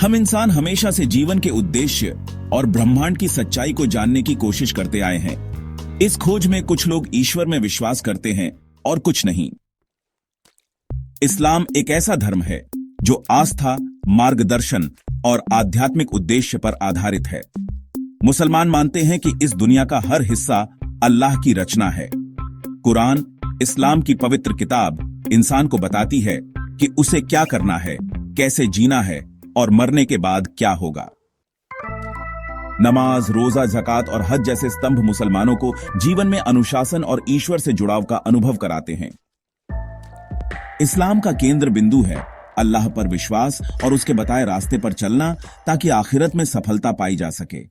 हम इंसान हमेशा से जीवन के उद्देश्य और ब्रह्मांड की सच्चाई को जानने की कोशिश करते आए हैं। इस खोज में कुछ लोग ईश्वर में विश्वास करते हैं और कुछ नहीं। इस्लाम एक ऐसा धर्म है जो आस्था, मार्गदर्शन और आध्यात्मिक उद्देश्य पर आधारित है। मुसलमान मानते हैं कि इस दुनिया का हर हिस्सा अल्लाह की रचना है। कुरान, इस्लाम की पवित्र किताब, इंसान को बताती है कि उसे क्या करना है, कैसे जीना है और मरने के बाद क्या होगा। नमाज, रोजा, ज़कात और हज जैसे स्तंभ मुसलमानों को जीवन में अनुशासन और ईश्वर से जुड़ाव का अनुभव कराते हैं। इस्लाम का केंद्र बिंदु है अल्लाह पर विश्वास और उसके बताए रास्ते पर चलना, ताकि आखिरत में सफलता पाई जा सके।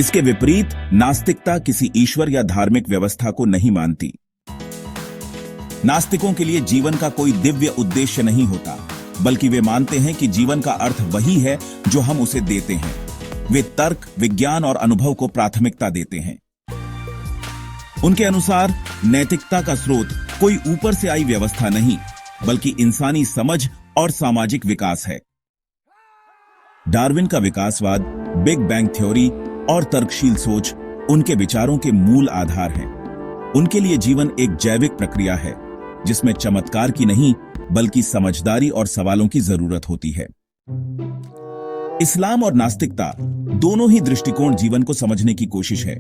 इसके विपरीत नास्तिकता किसी ईश्वर या धार्मिक व्यवस्था को नहीं मानती। नास्तिकों के लिए जीवन का कोई दिव्य उद्देश्य नहीं होता, बल्कि वे मानते हैं कि जीवन का अर्थ वही है जो हम उसे देते हैं। वे तर्क, विज्ञान और अनुभव को प्राथमिकता देते हैं। उनके अनुसार नैतिकता का स्रोत कोई ऊपर से आई व्यवस्था नहीं, बल्कि इंसानी समझ और सामाजिक विकास है। डार्विन का विकासवाद, बिग बैंग थ्योरी और तर्कशील सोच उनके विचारों के मूल आधार हैं। उनके लिए जीवन एक जैविक प्रक्रिया है जिसमें चमत्कार की नहीं, बल्कि समझदारी और सवालों की जरूरत होती है। इस्लाम और नास्तिकता दोनों ही दृष्टिकोण जीवन को समझने की कोशिश है,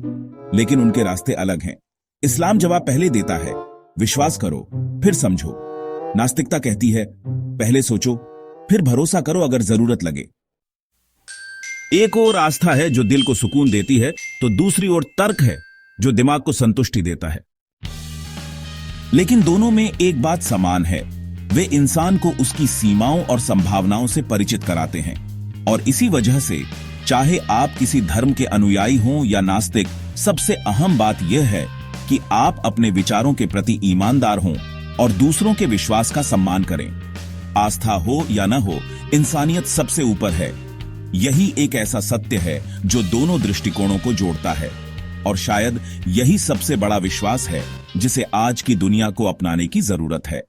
लेकिन उनके रास्ते अलग हैं। इस्लाम जवाब पहले देता है, विश्वास करो फिर समझो। नास्तिकता कहती है, पहले सोचो फिर भरोसा करो अगर जरूरत लगे। एक और आस्था है जो दिल को सुकून देती है, तो दूसरी ओर तर्क है जो दिमाग को संतुष्टि देता है। लेकिन दोनों में एक बात समान है, वे इंसान को उसकी सीमाओं और संभावनाओं से परिचित कराते हैं। और इसी वजह से चाहे आप किसी धर्म के अनुयायी हों या नास्तिक, सबसे अहम बात यह है कि आप अपने विचारों के प्रति ईमानदार हों और दूसरों के विश्वास का सम्मान करें। आस्था हो या न हो, इंसानियत सबसे ऊपर है। यही एक ऐसा सत्य है जो दोनों दृष्टिकोणों को जोड़ता है, और शायद यही सबसे बड़ा विश्वास है जिसे आज की दुनिया को अपनाने की जरूरत है।